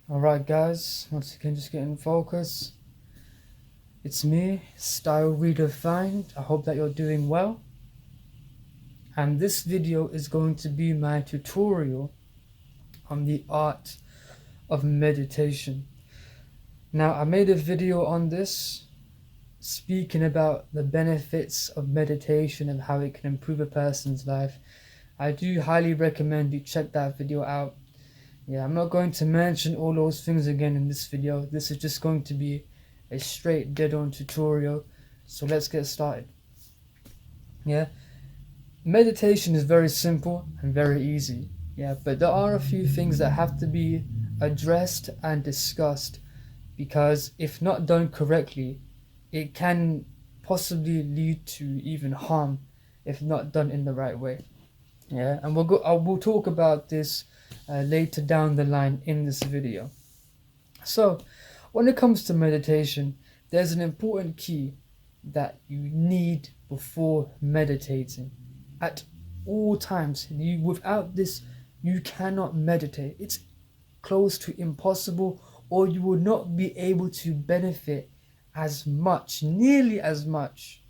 Alright guys, once again just get in focus. It's me, Style Redefined. I hope that you're doing well. And this video is going to be my tutorial on the art of meditation. Now I made a video on this speaking about the benefits of meditation and how it can improve a person's life. I do highly recommend you check that video out. Yeah, I'm not going to mention all those things again in this video. This is just going to be a straight dead-on tutorial. So let's get started. Yeah, meditation is very simple and very easy. Yeah, but there are a few things that have to be addressed and discussed, because if not done correctly, it can possibly lead to even harm if not done in the right way. Yeah, and we'll talk about this later down the line in this video. So, when it comes to meditation, there's an important key that you need before meditating. At all times, without this, you cannot meditate. It's close to impossible, or you will not be able to benefit as much, nearly as much,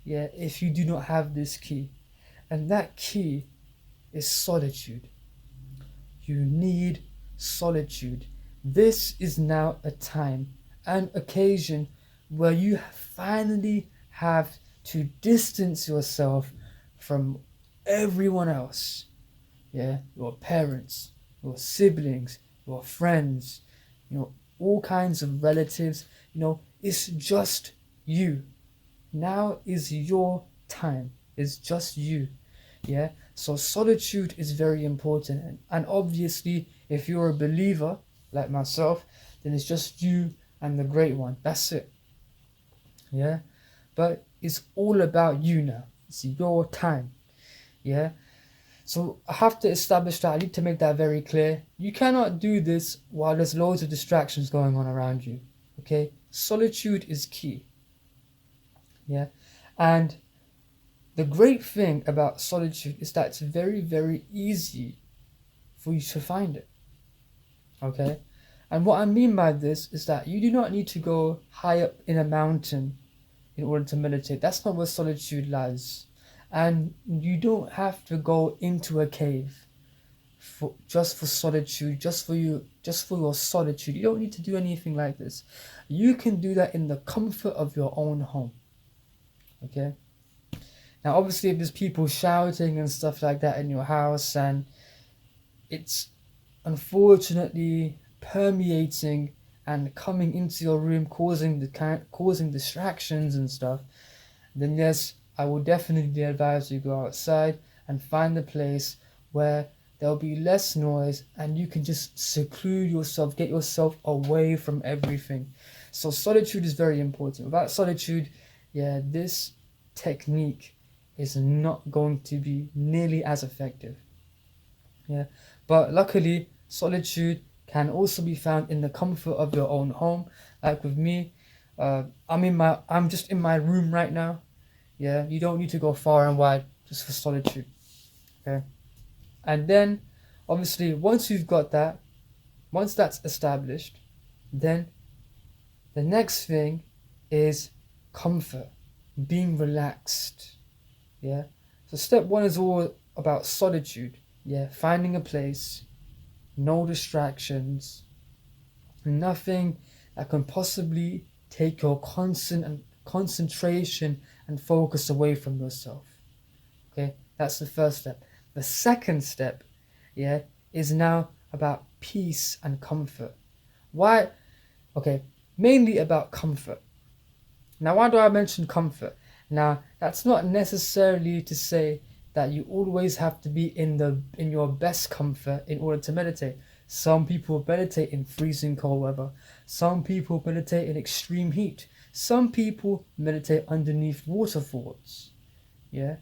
yeah, if you do not have this key. And that key is solitude. You need solitude. This is now a time, an occasion where you finally have to distance yourself from everyone else. Yeah, your parents, your siblings, your friends, all kinds of relatives. It's just you. Now is your time. It's just you. Yeah, so solitude is very important, and obviously if you're a believer like myself, then it's just you and the Great One. That's it. Yeah, but it's all about you now. It's your time. Yeah, so I have to establish that. I need to make that very clear. You cannot do this while there's loads of distractions going on around you. Okay, solitude is key. Yeah, and the great thing about solitude is that it's very, very easy for you to find it. Okay? And what I mean by this is that you do not need to go high up in a mountain in order to meditate. That's not where solitude lies. And you don't have to go into a cave just for solitude, just for your solitude. You don't need to do anything like this. You can do that in the comfort of your own home. Okay? Now, obviously, if there's people shouting and stuff like that in your house, and it's unfortunately permeating and coming into your room, causing distractions and stuff, then yes, I will definitely advise you go outside and find a place where there'll be less noise and you can just seclude yourself, get yourself away from everything. So solitude is very important. Without solitude, yeah, this technique is not going to be nearly as effective. Yeah, but luckily solitude can also be found in the comfort of your own home. Like with me, I'm just in my room right now. Yeah, you don't need to go far and wide just for solitude. Okay, and then obviously once that's established, then the next thing is comfort, being relaxed. Yeah, so step one is all about solitude. Yeah, finding a place, no distractions, nothing that can possibly take your concentration and focus away from yourself. Okay, that's the first step. The second step, yeah, is now about peace and comfort. Why? Okay, mainly about comfort. Now, why do I mention comfort? Now, that's not necessarily to say that you always have to be in your best comfort in order to meditate. Some people meditate in freezing cold weather. Some people meditate in extreme heat. Some people meditate underneath waterfalls. Yeah?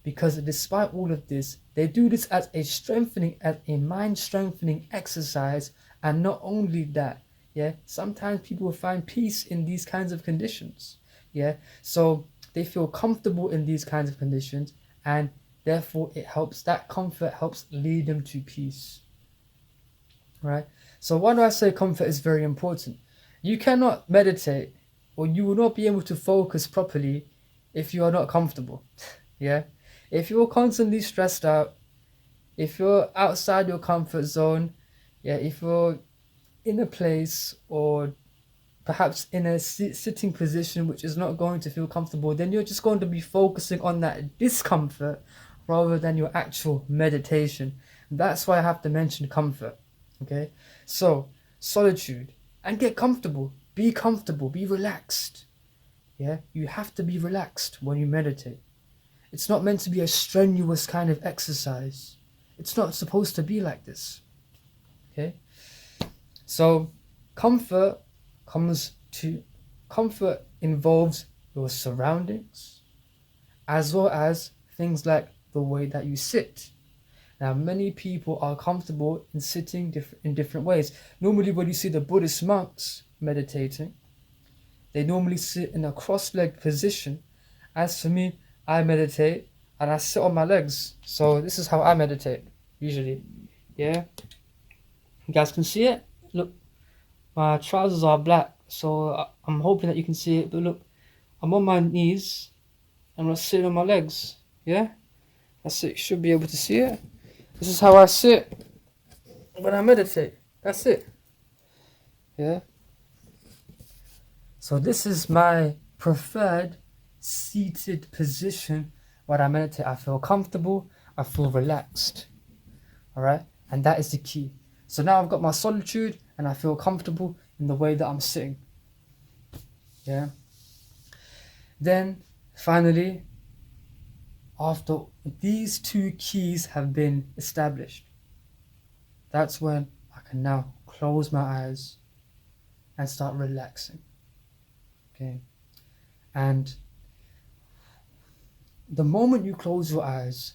Because despite all of this, they do this as a mind strengthening exercise. And not only that, yeah, sometimes people find peace in these kinds of conditions. Yeah, so they feel comfortable in these kinds of conditions, and therefore that comfort helps lead them to peace. right? So why do I say comfort is very important? You cannot meditate, or you will not be able to focus properly if you are not comfortable. Yeah? If you're constantly stressed out, if you're outside your comfort zone, yeah, if you're in a place or perhaps in a sitting position which is not going to feel comfortable, then you're just going to be focusing on that discomfort rather than your actual meditation. That's why I have to mention comfort. Okay, so solitude, and get comfortable, be relaxed. Yeah, you have to be relaxed when you meditate. It's not meant to be a strenuous kind of exercise. It's not supposed to be like this. Okay, so comfort comes to comfort involves your surroundings as well as things like the way that you sit. Now, many people are comfortable in sitting in different ways. Normally, when you see the Buddhist monks meditating, they normally sit in a cross-legged position. As for me, I meditate and I sit on my legs. So this is how I meditate usually. Yeah, you guys can see it. Look, my trousers are black, so I'm hoping that you can see it. But look, I'm on my knees and I'm sitting on my legs. Yeah, that's it. You should be able to see it. This is how I sit when I meditate. That's it. Yeah. So this is my preferred seated position when I meditate. I feel comfortable. I feel relaxed. All right. And that is the key. So now I've got my solitude and I feel comfortable in the way that I'm sitting. Yeah. Then finally, after these two keys have been established, that's when I can now close my eyes and start relaxing. Okay. And the moment you close your eyes,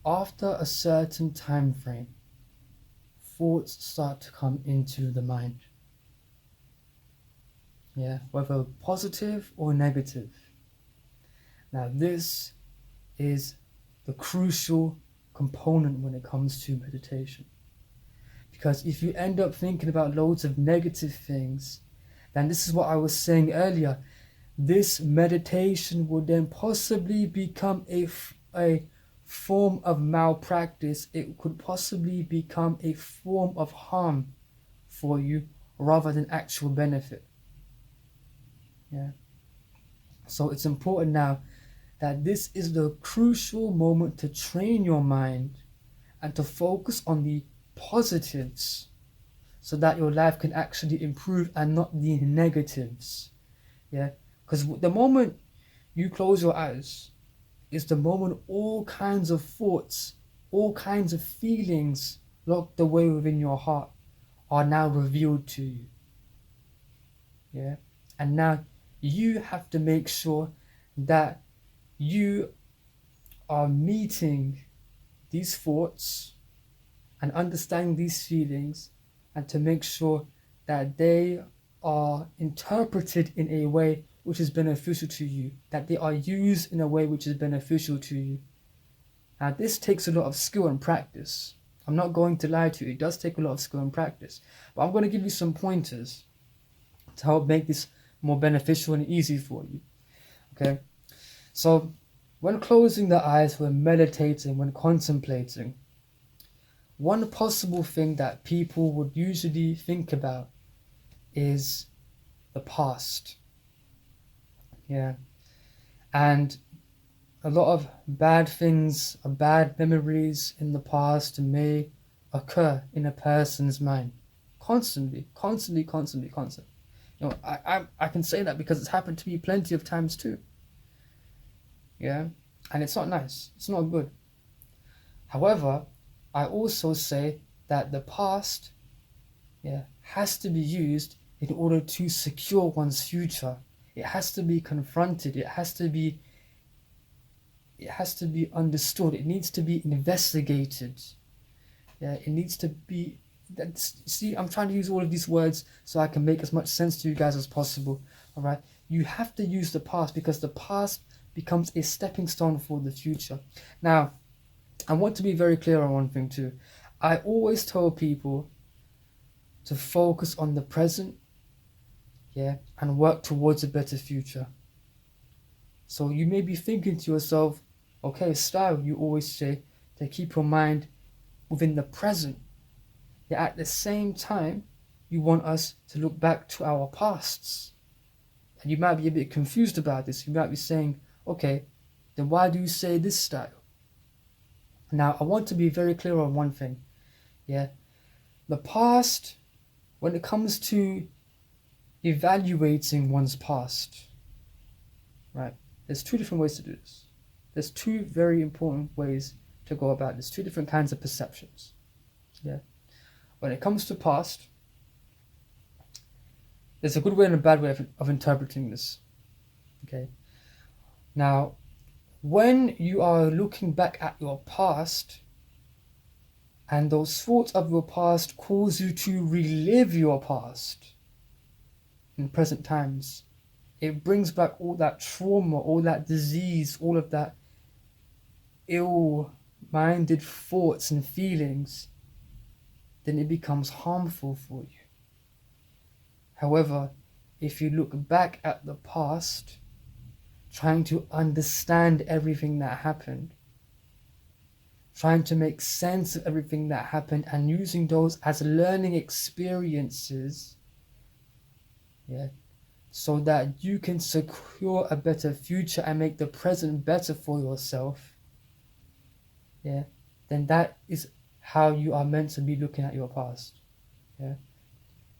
after a certain time frame, thoughts start to come into the mind. Yeah, whether positive or negative. Now this is the crucial component when it comes to meditation. Because if you end up thinking about loads of negative things, then this is what I was saying earlier, this meditation would then possibly become a form of malpractice. It could possibly become a form of harm for you rather than actual benefit. Yeah. So it's important now that this is the crucial moment to train your mind and to focus on the positives so that your life can actually improve and not the negatives. Yeah, because the moment you close your eyes is the moment all kinds of thoughts, all kinds of feelings locked away within your heart are now revealed to you. Yeah, and now you have to make sure that you are meeting these thoughts and understanding these feelings, and to make sure that they are interpreted in a way which is beneficial to you, that they are used in a way which is beneficial to you. Now this takes a lot of skill and practice. I'm not going to lie to you, it does take a lot of skill and practice. But I'm going to give you some pointers to help make this more beneficial and easy for you. Okay? So when closing the eyes, when meditating, when contemplating, one possible thing that people would usually think about is the past. Yeah. And a lot of bad things, bad memories in the past may occur in a person's mind. Constantly. You know, I can say that because it's happened to me plenty of times too. Yeah. And it's not nice. It's not good. However, I also say that the past, has to be used in order to secure one's future. It has to be confronted. It has to be understood. It needs to be investigated. Yeah, it needs to be. See, I'm trying to use all of these words so I can make as much sense to you guys as possible. All right, you have to use the past because the past becomes a stepping stone for the future. Now, I want to be very clear on one thing too. I always tell people to focus on the present, and work towards a better future. So you may be thinking to yourself, okay, Style, you always say to keep your mind within the present. Yet at the same time, you want us to look back to our pasts. And you might be a bit confused about this. You might be saying, okay, then why do you say this, Style? Now, I want to be very clear on one thing. The past, when it comes to evaluating one's past, right? There's two different ways to do this. There's two very important ways to go about this. Two different kinds of perceptions. When it comes to past, there's a good way and a bad way of interpreting this. Okay. Now, when you are looking back at your past, and those thoughts of your past cause you to relive your past in present times, it brings back all that trauma, all that disease, all of that ill-minded thoughts and feelings, then it becomes harmful for you. However, if you look back at the past, trying to understand everything that happened, trying to make sense of everything that happened, and using those as learning experiences, so that you can secure a better future and make the present better for yourself, then that is how you are meant to be looking at your past.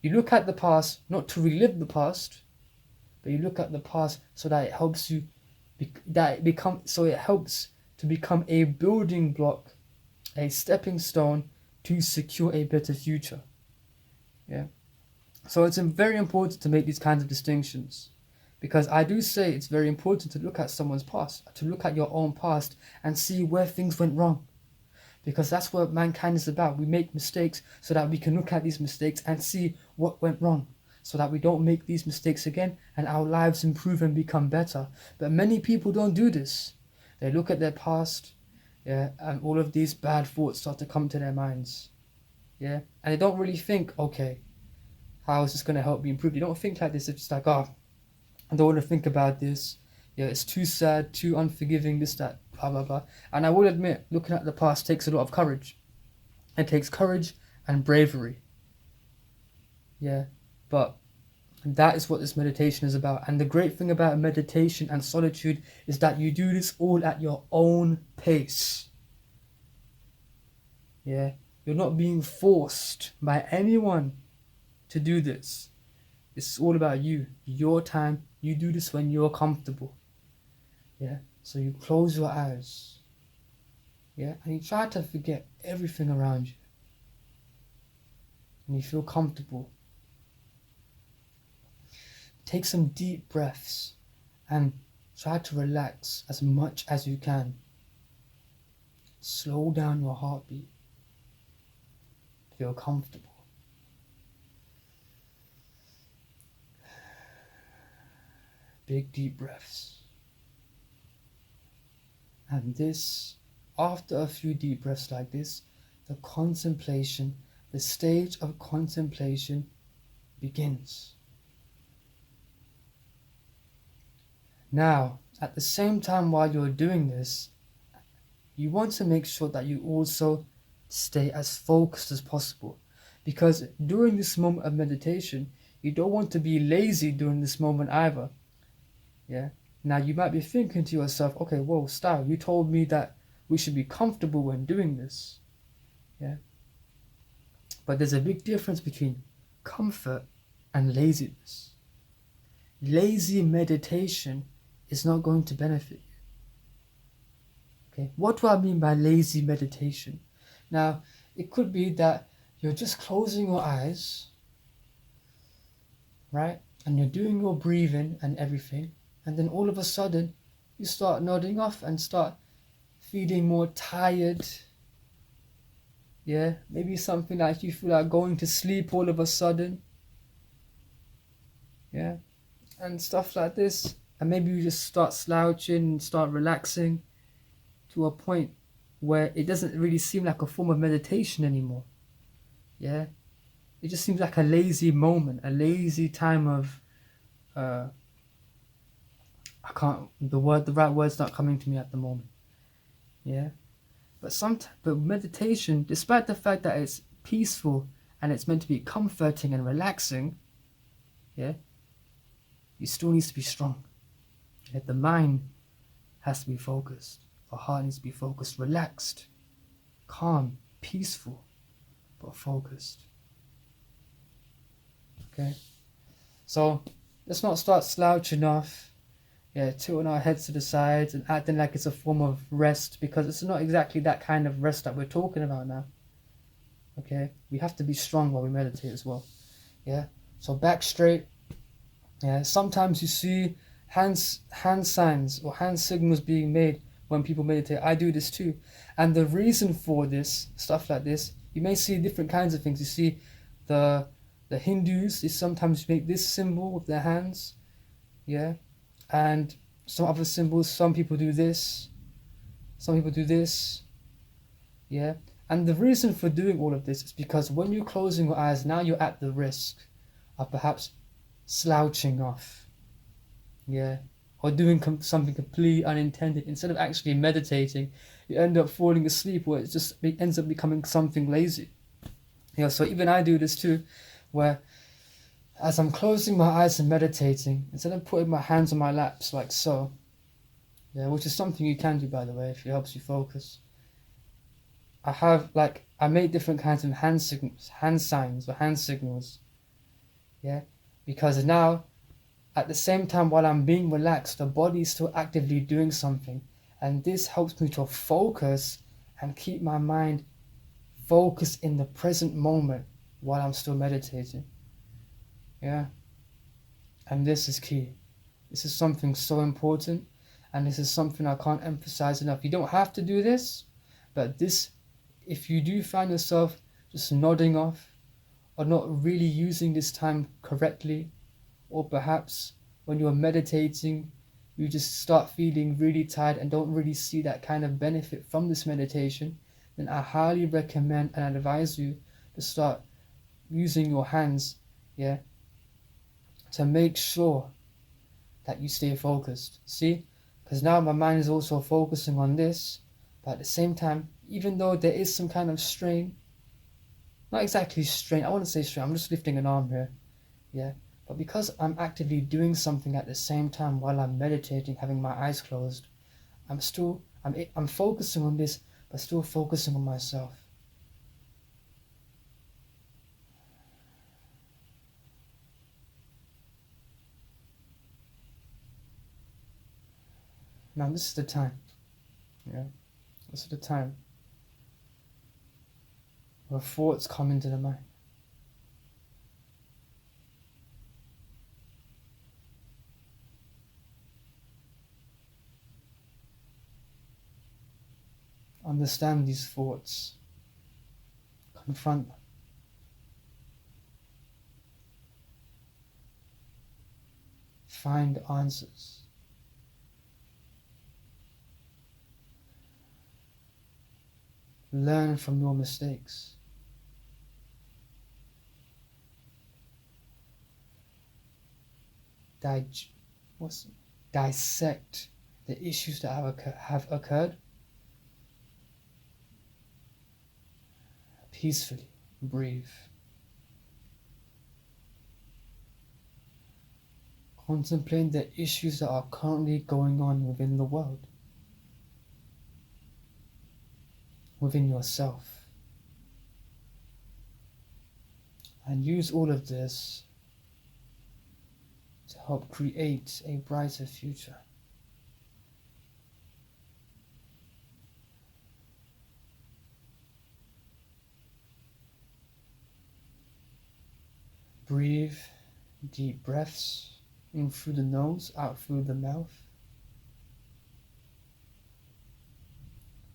You look at the past not to relive the past, but you look at the past so that it helps you, it helps to become a building block, a stepping stone to secure a better future. So it's very important to make these kinds of distinctions, because I do say it's very important to look at someone's past, to look at your own past and see where things went wrong, because that's what mankind is about. We make mistakes so that we can look at these mistakes and see what went wrong, so that we don't make these mistakes again and our lives improve and become better. But many people don't do this. They look at their past, and all of these bad thoughts start to come to their minds, and they don't really think, okay, how is this going to help me improve? You don't think like this. It's just like, oh, I don't want to think about this. It's too sad, too unforgiving, this, that, blah, blah, blah. And I will admit, looking at the past takes a lot of courage. It takes courage and bravery. But that is what this meditation is about. And the great thing about meditation and solitude is that you do this all at your own pace. You're not being forced by anyone to do this. It's all about you, your time. You do this when you're comfortable. So you close your eyes, and you try to forget everything around you, and you feel comfortable. Take some deep breaths and try to relax as much as you can. Slow down your heartbeat. Feel comfortable. Big deep breaths. And this, after a few deep breaths like this, the stage of contemplation begins. Now, at the same time while you're doing this, you want to make sure that you also stay as focused as possible. Because during this moment of meditation, you don't want to be lazy during this moment either. Now you might be thinking to yourself, okay, whoa, Style, you told me that we should be comfortable when doing this. But there's a big difference between comfort and laziness. Lazy meditation is not going to benefit you. What do I mean by lazy meditation? Now, it could be that you're just closing your eyes, right? And you're doing your breathing and everything. And then all of a sudden, you start nodding off and start feeling more tired. Maybe something like you feel like going to sleep all of a sudden. And stuff like this. And maybe you just start slouching and start relaxing to a point where it doesn't really seem like a form of meditation anymore. Yeah, it just seems like a lazy moment, a lazy time of I can't the right word's not coming to me at the moment. Yeah, but meditation, despite the fact that it's peaceful and it's meant to be comforting and relaxing, yeah, you still needs to be strong. Yeah? The mind has to be focused. The heart needs to be focused, relaxed, calm, peaceful, but focused. Okay, so let's not start slouching off, tilting our heads to the sides and acting like it's a form of rest, because it's not exactly that kind of rest that we're talking about now. Okay, we have to be strong while we meditate as well. Yeah, so back straight. Yeah, sometimes you see hand signs or hand signals being made when people meditate. I do this too, and the reason for this stuff like this, you may see different kinds of things. You see the Hindus, they sometimes make this symbol with their hands, yeah, and some other symbols. Some people do this, some people do this, yeah. And the reason for doing all of this is because when you're closing your eyes, now you're at the risk of perhaps slouching off, yeah, or doing something completely unintended. Instead of actually meditating, you end up falling asleep, where it ends up becoming something lazy. Yeah, so even I do this too, where as I'm closing my eyes and meditating, instead of putting my hands on my laps like so, yeah, which is something you can do, by the way, if it helps you focus, I made different kinds of hand signs or hand signals, yeah, because now at the same time, while I'm being relaxed, the body is still actively doing something, and this helps me to focus and keep my mind focused in the present moment while I'm still meditating. Yeah, and this is key. This is something so important, and this is something I can't emphasize enough. You don't have to do this, but if you do find yourself just nodding off or not really using this time correctly, or perhaps when you're meditating, you just start feeling really tired and don't really see that kind of benefit from this meditation, then I highly recommend and advise you to start using your hands, yeah, to make sure that you stay focused. See? Because now my mind is also focusing on this, but at the same time, even though there is some kind of strain, not exactly strain, I wouldn't say strain, I'm just lifting an arm here, yeah, but because I'm actively doing something at the same time while I'm meditating, having my eyes closed, I'm focusing on this, but still focusing on myself. Now this is the time, yeah, this is the time where thoughts come into the mind. Understand these thoughts, confront them. Find answers. Learn from your mistakes. Dissect the issues that have occurred peacefully. Breathe. Contemplate the issues that are currently going on within the world, within yourself, and use all of this to help create a brighter future. Breathe deep breaths in through the nose, out through the mouth.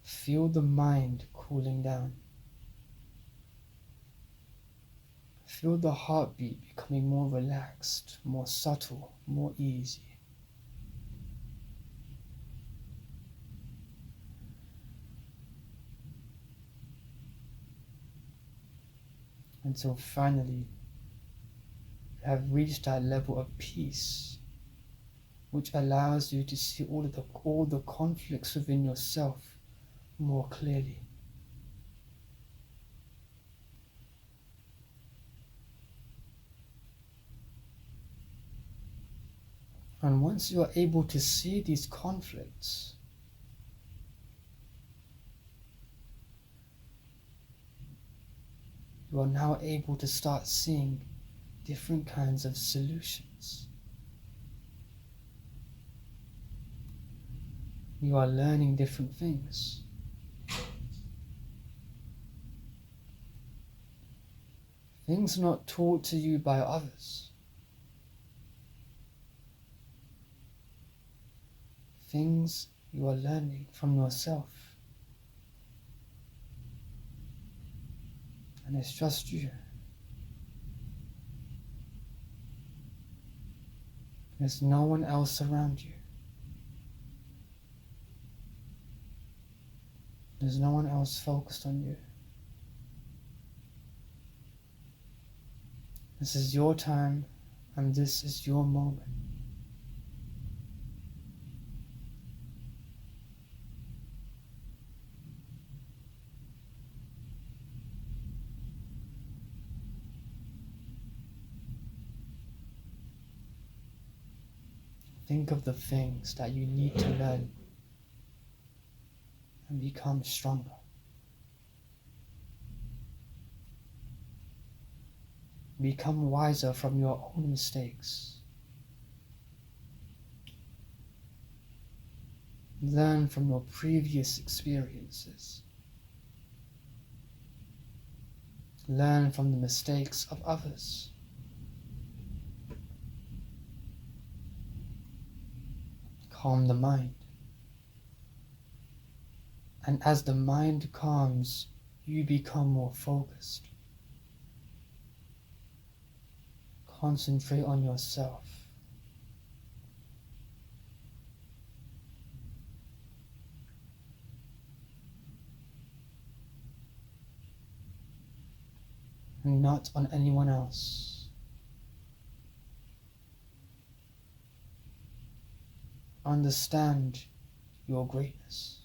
Feel the mind cooling down. Feel the heartbeat becoming more relaxed, more subtle, more easy. until finally you have reached that level of peace, which allows you to see all the conflicts within yourself more clearly. And once you are able to see these conflicts, you are now able to start seeing different kinds of solutions. You are learning different things. Things not taught to you by others. Things you are learning from yourself. And it's just you. There's no one else around you. There's no one else focused on you. This is your time, and this is your moment. Think of the things that you need to learn and become stronger. Become wiser from your own mistakes. Learn from your previous experiences. Learn from the mistakes of others. Calm the mind. And as the mind calms, you become more focused. Concentrate on yourself. And not on anyone else. Understand your greatness.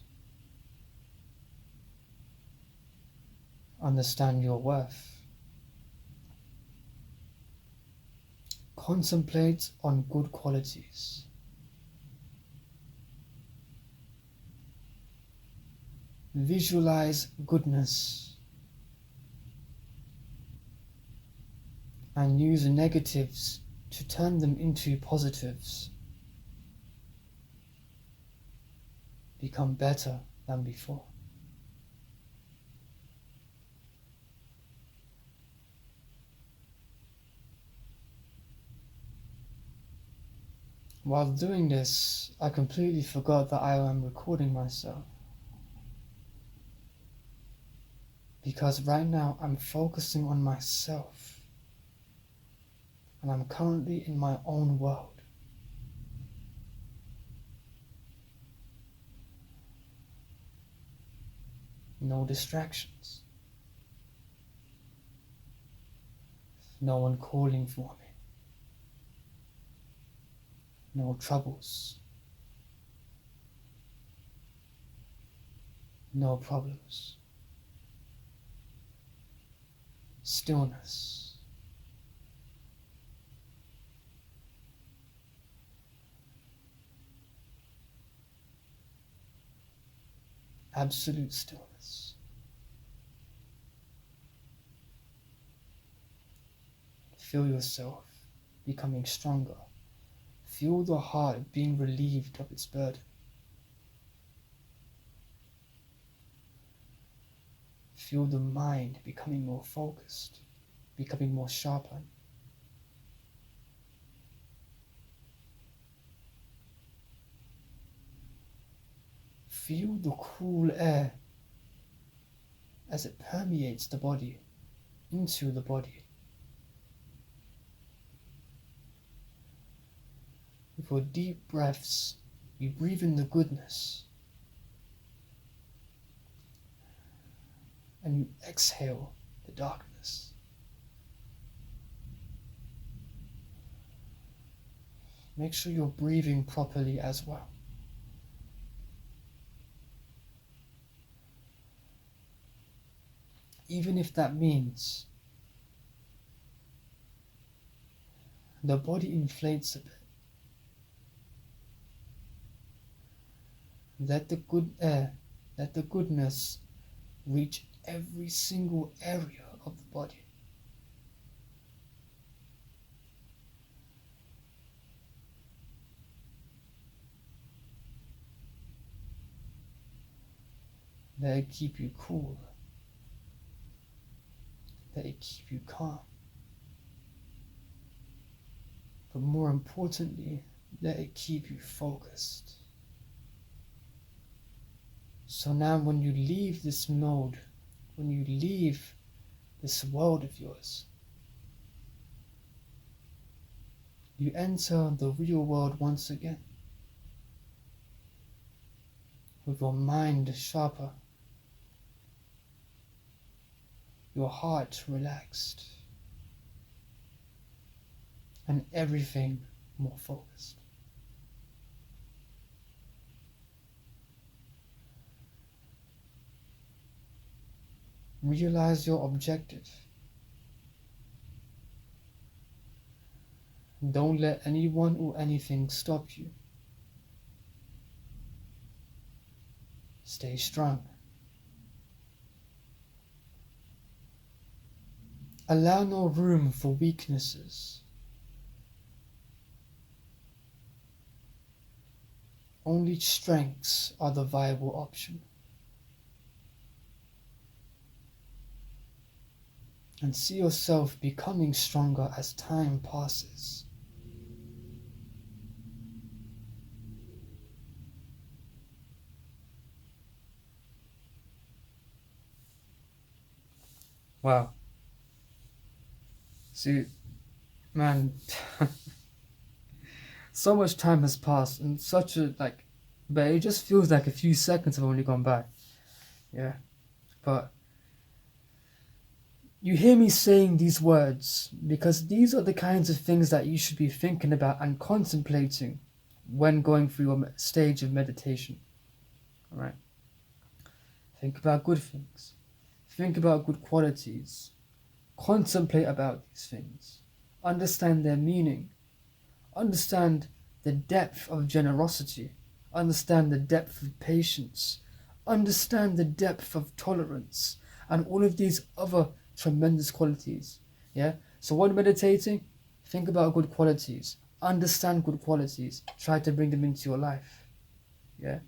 Understand your worth. Contemplate on good qualities. Visualize goodness. And use negatives to turn them into positives. Become better than before. While doing this, I completely forgot that I am recording myself. Because right now I'm focusing on myself. And I'm currently in my own world. No distractions. No one calling for me. No troubles. No problems. Stillness. Absolute stillness. Feel yourself becoming stronger. Feel the heart being relieved of its burden. Feel the mind becoming more focused, becoming more sharpened. Feel the cool air as it permeates the body, into the body. With your deep breaths, you breathe in the goodness. And you exhale the darkness. make sure you're breathing properly as well. Even if that means the body inflates a bit. Let the good air, let the goodness reach every single area of the body. Let it keep you cool. Let it keep you calm. But more importantly, let it keep you focused. So now when you leave this mode, when you leave this world of yours, you enter the real world once again, with your mind sharper, your heart relaxed, and everything more focused. Realize your objective. Don't let anyone or anything stop you. Stay strong. Allow no room for weaknesses. Only strengths are the viable option. And see yourself becoming stronger as time passes. Wow. See, man, so much time has passed and but it just feels like a few seconds have only gone by. Yeah. But you hear me saying these words because these are the kinds of things that you should be thinking about and contemplating when going through your stage of meditation. All right? Think about good things. Think about good qualities. Contemplate about these things. Understand their meaning. Understand the depth of generosity. Understand the depth of patience. Understand the depth of tolerance. And all of these other tremendous qualities. Yeah? So when meditating, think about good qualities. Understand good qualities. Try to bring them into your life. Yeah?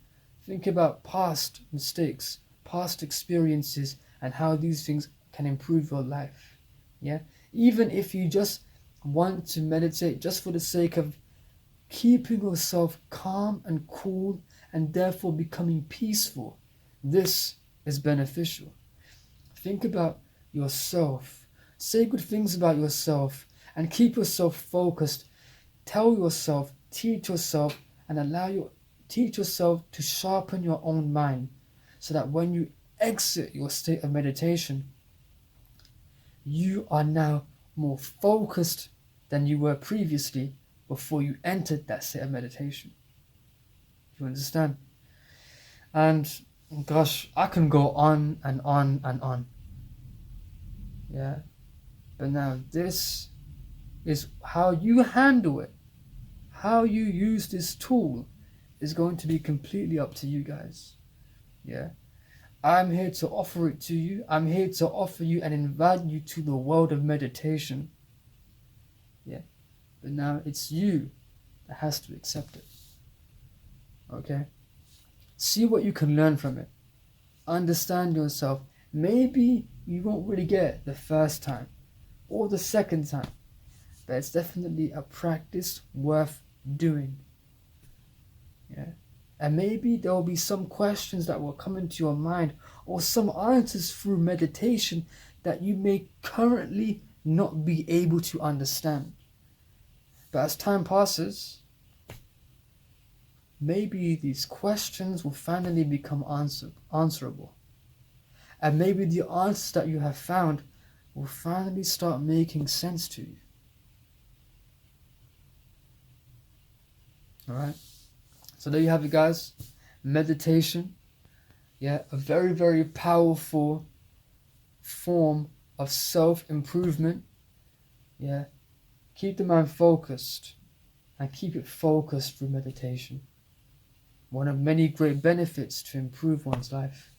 Think about past mistakes, past experiences, and how these things can improve your life. Yeah? Even if you just want to meditate just for the sake of keeping yourself calm and cool and therefore becoming peaceful, this is beneficial. Think about yourself. Say good things about yourself and keep yourself focused. Tell yourself, teach yourself, and teach yourself to sharpen your own mind so that when you exit your state of meditation, you are now more focused than you were previously before you entered that state of meditation. You understand? And gosh, I can go on and on and on. Yeah. But now this is how you handle it. How you use this tool is going to be completely up to you guys. Yeah. I'm here to offer it to you. I'm here to offer you and invite you to the world of meditation. Yeah. But now it's you that has to accept it. Okay? See what you can learn from it. Understand yourself. Maybe you won't really get it the first time or the second time, but it's definitely a practice worth doing. Yeah. And maybe there will be some questions that will come into your mind or some answers through meditation that you may currently not be able to understand. But as time passes, maybe these questions will finally become answerable. And maybe the answers that you have found will finally start making sense to you. Alright? So there you have it, guys. Meditation. Yeah, a very, very powerful form of self-improvement. Yeah. Keep the mind focused and keep it focused through meditation. One of many great benefits to improve one's life.